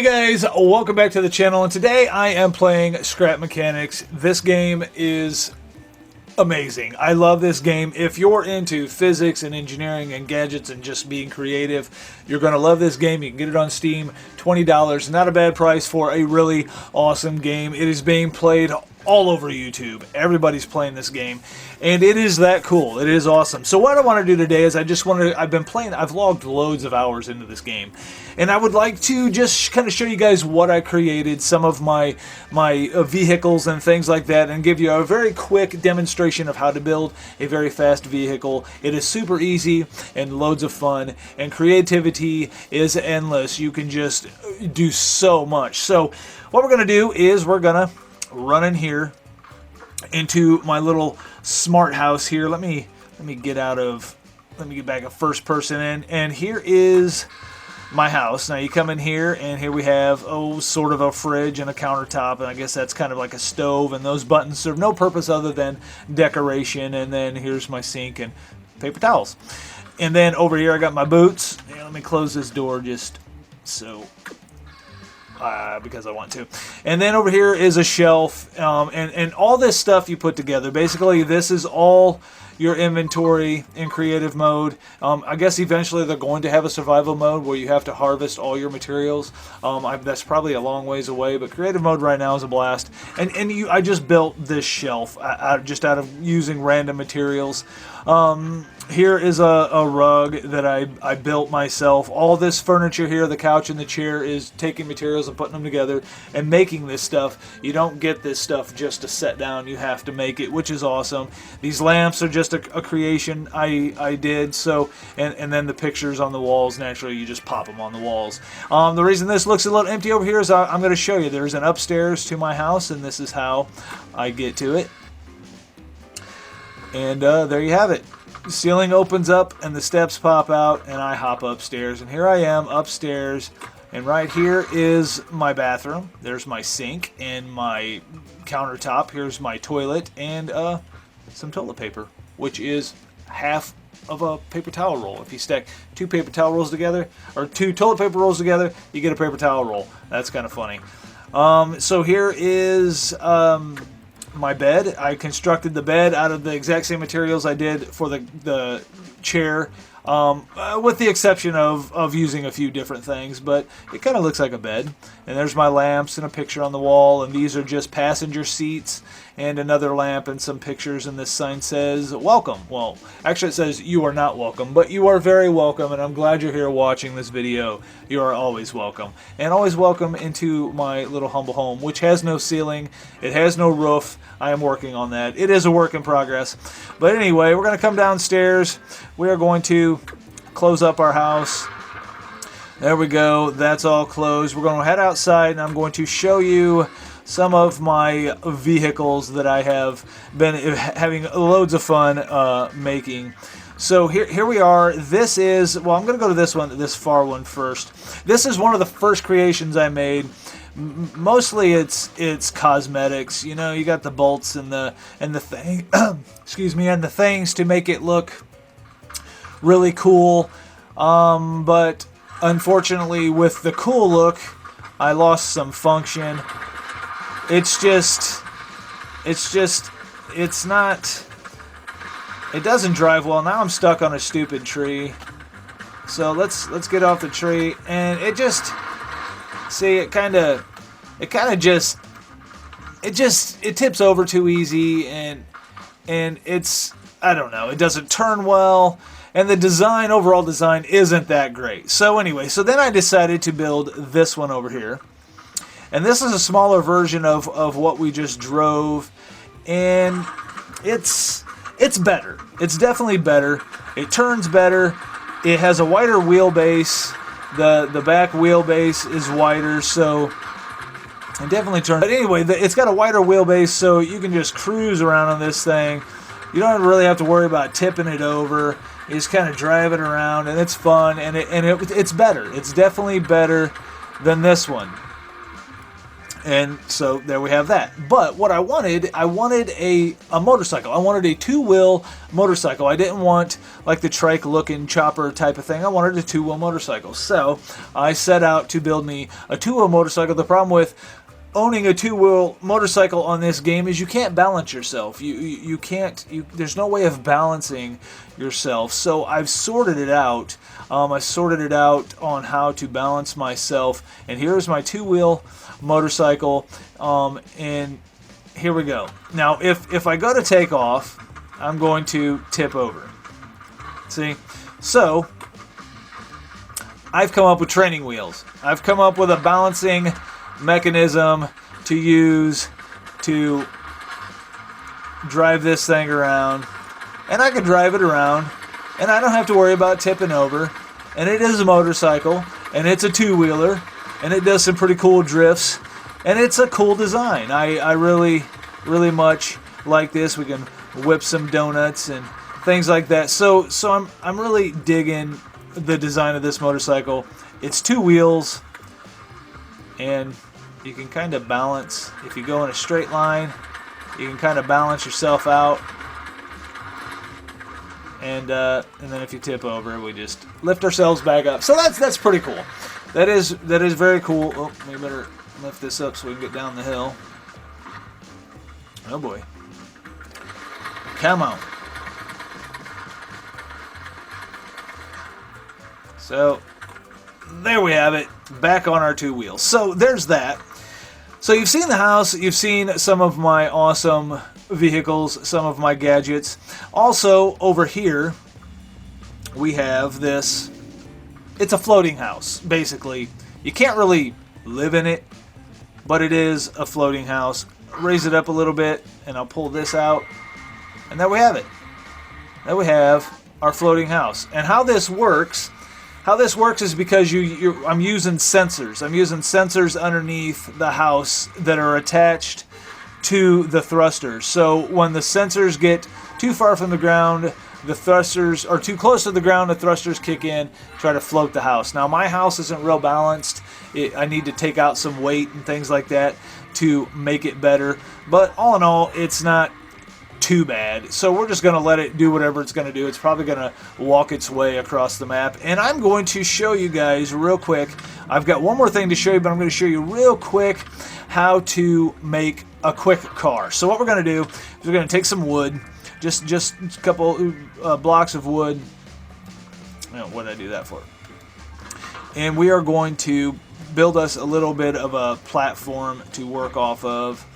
Guys, welcome back to the channel, and today I am playing Scrap Mechanics. This game is amazing. I love this game. If you're into physics and engineering and gadgets and just being creative, you're going to love this game. You can get it on Steam, $20. Not a bad price for a really awesome game. It is being played all over YouTube. Everybody's playing this game, and it is that cool. It is awesome. So what I want to do today is I've logged loads of hours into this game, and I would like to just kind of show you guys what I created, some of my vehicles and things like that, and give you a very quick demonstration of how to build a very fast vehicle. It is super easy and loads of fun, and creativity is endless. You can just do so much. So what we're going to do is we're going to run in here into my little smart house here. Let me get back a first person in, and here is my house. Now you come in here, and here we have sort of a fridge and a countertop, and I guess that's kind of like a stove, and those buttons serve no purpose other than decoration. And then here's my sink and paper towels. And then over here I got my boots. Let me close this door just so because I want to. And then over here is a shelf, and all this stuff you put together. Basically, this is all your inventory in creative mode. I guess eventually they're going to have a survival mode where you have to harvest all your materials. That's probably a long ways away, but creative mode right now is a blast. And I just built this shelf just out of using random materials. Here is a rug that I built myself. All this furniture here, the couch and the chair, is taking materials and putting them together and making this stuff. You don't get this stuff just to set down. You have to make it, which is awesome. These lamps are just a creation I did. So, and then the pictures on the walls, naturally you just pop them on the walls. The reason this looks a little empty over here is I'm going to show you. There's an upstairs to my house, and this is how I get to it. And there you have it. The ceiling opens up and the steps pop out, and I hop upstairs, and here I am upstairs, and right here is my bathroom. There's my sink and my countertop. Here's my toilet and some toilet paper, which is half of a paper towel roll. If you stack two paper towel rolls together, or two toilet paper rolls together, you get a paper towel roll. That's kind of funny. So here is my bed. I constructed the bed out of the exact same materials I did for the chair, with the exception of using a few different things, but it kind of looks like a bed. And there's my lamps and a picture on the wall, and these are just passenger seats and another lamp and some pictures, and this sign says welcome. Well, actually it says you are not welcome, but you are very welcome, and I'm glad you're here watching this video. You are always welcome, and always welcome into my little humble home, which has no ceiling, it has no roof. I am working on that. It is a work in progress. But anyway, we're going to come downstairs. We are going to close up our house. There we go. That's all closed. We're going to head outside, and I'm going to show you some of my vehicles that I have been having loads of fun making. So here we are. This is, well, I'm going to go to this far one first. This is one of the first creations I made. Mostly it's cosmetics. You know, you got the bolts and the thing excuse me, and the things to make it look really cool. But unfortunately, with the cool look, I lost some function. It's not, it doesn't drive well. Now I'm stuck on a stupid tree. So let's get off the tree, and it just, see, it tips over too easy, and it's, I don't know, it doesn't turn well, and the overall design isn't that great. So anyway, so then I decided to build this one over here. And this is a smaller version of what we just drove, and it's better. It's definitely better. It turns better. It has a wider wheelbase. The back wheelbase is wider, so it definitely turns. But anyway, it's got a wider wheelbase, so you can just cruise around on this thing. You don't really have to worry about tipping it over. You just kind of drive it around, and it's fun, and it's better. It's definitely better than this one. And so there we have that. But what I wanted a motorcycle. I wanted a two-wheel motorcycle. I didn't want like the trike-looking chopper type of thing. I wanted a two-wheel motorcycle. So I set out to build me a two-wheel motorcycle. The problem with owning a two-wheel motorcycle on this game is you can't balance yourself. You can't. There's no way of balancing yourself. So I've sorted it out. I sorted it out on how to balance myself. And here's my two-wheel motorcycle, and here we go. Now if I go to take off, I'm going to tip over. See? So I've come up with training wheels. I've come up with a balancing mechanism to use to drive this thing around, and I can drive it around and I don't have to worry about tipping over. And it is a motorcycle, and it's a two-wheeler, and it does some pretty cool drifts, and it's a cool design. I really much like this. We can whip some donuts and things like that. So I'm really digging the design of this motorcycle. It's two wheels, and you can kind of balance. If you go in a straight line, you can kind of balance yourself out. And then if you tip over, we just lift ourselves back up. So that's pretty cool. That is very cool. Oh, we better lift this up so we can get down the hill. Oh boy. Come on. So there we have it. Back on our two wheels. So there's that. So you've seen the house. You've seen some of my awesome vehicles, some of my gadgets. Also over here we have this. It's a floating house, basically. You can't really live in it, but it is a floating house. Raise it up a little bit and I'll pull this out, and there we have it. There we have our floating house. And how this works is because I'm using sensors. I'm using sensors underneath the house that are attached to the thrusters. So when the sensors get too far from the ground, the thrusters are too close to the ground, the thrusters kick in, try to float the house. Now my house isn't real balanced. I need to take out some weight and things like that to make it better. But all in all, it's not too bad. So we're just going to let it do whatever it's going to do. It's probably going to walk its way across the map. And I'm going to show you guys real quick. I've got one more thing to show you, but I'm going to show you real quick how to make a quick car. So what we're going to do is we're going to take some wood, just a couple blocks of wood. What did I do that for? And we are going to build us a little bit of a platform to work off of.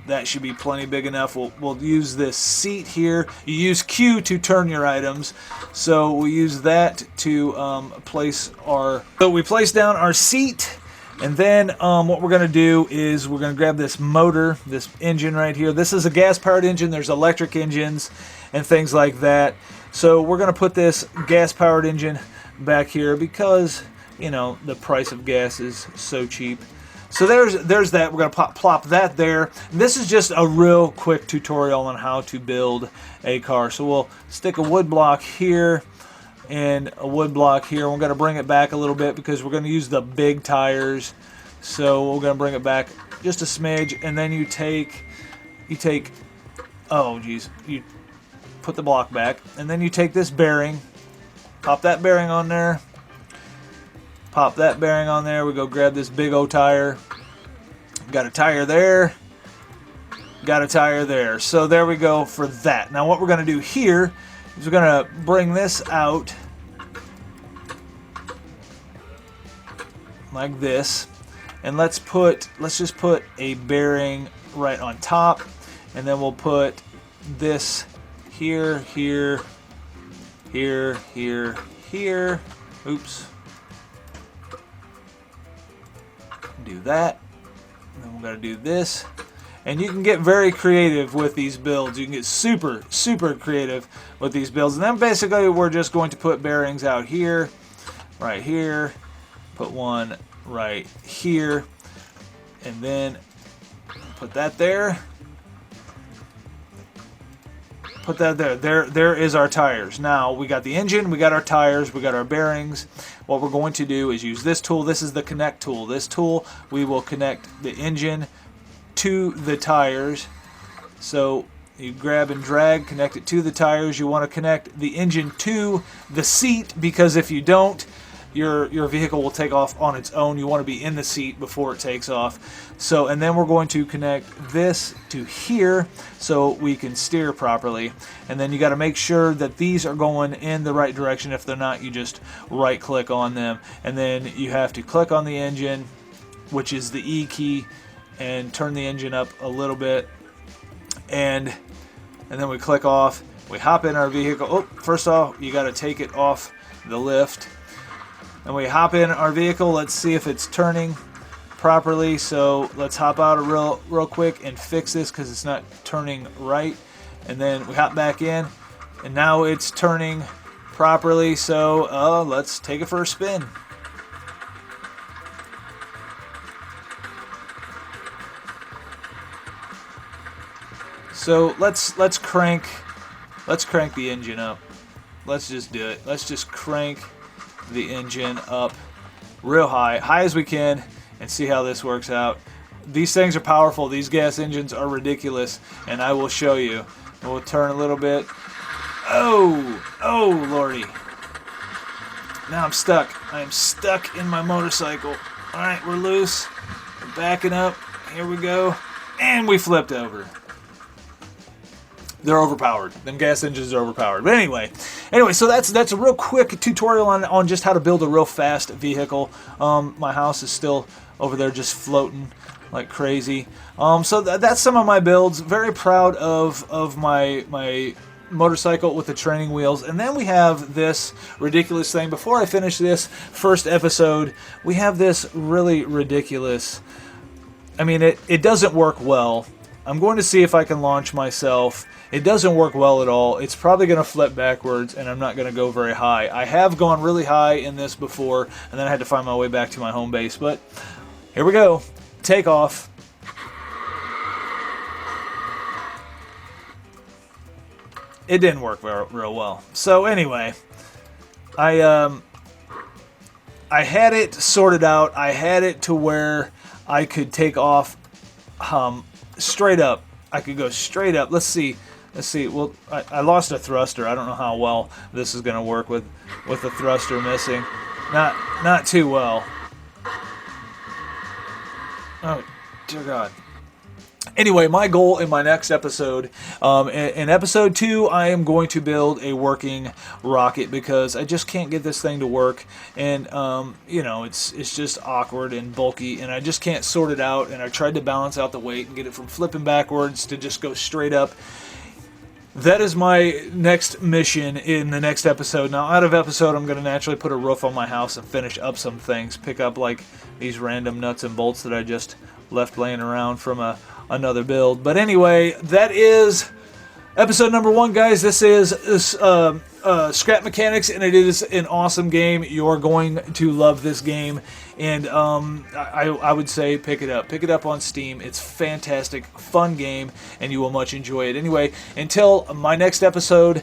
That should be plenty big enough. We'll use this seat here. You use Q to turn your items. So we use that to place our... So we place down our seat. And then what we're going to do is we're going to grab this motor, this engine right here. This is a gas-powered engine. There's electric engines and things like that. So we're going to put this gas-powered engine back here because, you know, the price of gas is so cheap. So there's that. We're going to plop that there. This is just a real quick tutorial on how to build a car. So we'll stick a wood block here and a wood block here. We're going to bring it back a little bit because we're going to use the big tires. So we're going to bring it back just a smidge, and then you take, oh geez, you put the block back, and then you take this bearing, pop that bearing on there. Pop that bearing on there. We go grab this big old tire. Got a tire there. Got a tire there. So there we go for that. Now what we're going to do here is we're going to bring this out like this. And let's just put a bearing right on top. And then we'll put this here, here, here, here, here. Oops. Do that, and then we're going to do this, and you can get very creative with these builds. You can get super creative with these builds. And then basically we're just going to put bearings out here, right here, put one right here, and then put that there, Put that there. There is our tires. Now we got the engine, we got our tires, we got our bearings. What we're going to do is use this tool. This is the connect tool. This tool, we will connect the engine to the tires. So you grab and drag, connect it to the tires. You want to connect the engine to the seat, because if you don't, your vehicle will take off on its own. You want to be in the seat before it takes off. So, and then we're going to connect this to here so we can steer properly. And then you got to make sure that these are going in the right direction. If they're not, you just right click on them. And then you have to click on the engine, which is the E key, and turn the engine up a little bit. And then we click off. We hop in our vehicle. Oh, first off, you got to take it off the lift. And we hop in our vehicle. Let's see if it's turning properly. So let's hop out real quick and fix this because it's not turning right. And then we hop back in, and now it's turning properly. So let's take it for a spin. So let's crank the engine up. Let's just do it. Let's just crank the engine up real high as we can, and see how this works out. These things are powerful. These gas engines are ridiculous, and I will show you. We'll turn a little bit. Oh lordy. Now I'm stuck. I am stuck in my motorcycle. Alright, we're loose. We're backing up. Here we go. And we flipped over. They're overpowered. Them gas engines are overpowered. But anyway, so that's a real quick tutorial on just how to build a real fast vehicle. My house is still over there just floating like crazy. So that's some of my builds. Very proud of my motorcycle with the training wheels. And then we have this ridiculous thing. Before I finish this first episode, we have this really ridiculous... I mean, it doesn't work well. I'm going to see if I can launch myself. It doesn't work well at all. It's probably going to flip backwards, and I'm not going to go very high. I have gone really high in this before, and then I had to find my way back to my home base. But here we go. Take off. It didn't work real well. So anyway, I had it sorted out. I had it to where I could take off straight up. I could go straight up. Let's see. Well, I lost a thruster. I don't know how well this is going to work with the thruster missing. Not too well. Oh, dear God. Anyway, my goal in my next episode, in episode 2, I am going to build a working rocket because I just can't get this thing to work, and it's just awkward and bulky, and I just can't sort it out. And I tried to balance out the weight and get it from flipping backwards to just go straight up. That is my next mission in the next episode. Now, out of episode, I'm going to naturally put a roof on my house and finish up some things. Pick up like these random nuts and bolts that I just left laying around from another build. But anyway, that is episode number 1, guys. This is Scrap Mechanics, and it is an awesome game. You're going to love this game, and I would say pick it up. Pick it up on Steam. It's fantastic, fun game, and you will much enjoy it. Anyway, until my next episode,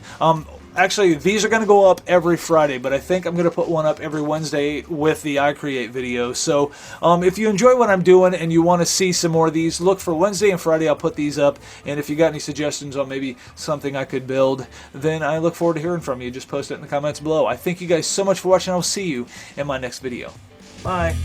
actually, these are going to go up every Friday, but I think I'm going to put one up every Wednesday with the iCreate video. So if you enjoy what I'm doing and you want to see some more of these, look for Wednesday and Friday. I'll put these up. And if you got any suggestions on maybe something I could build, then I look forward to hearing from you. Just post it in the comments below. I thank you guys so much for watching. I'll see you in my next video. Bye.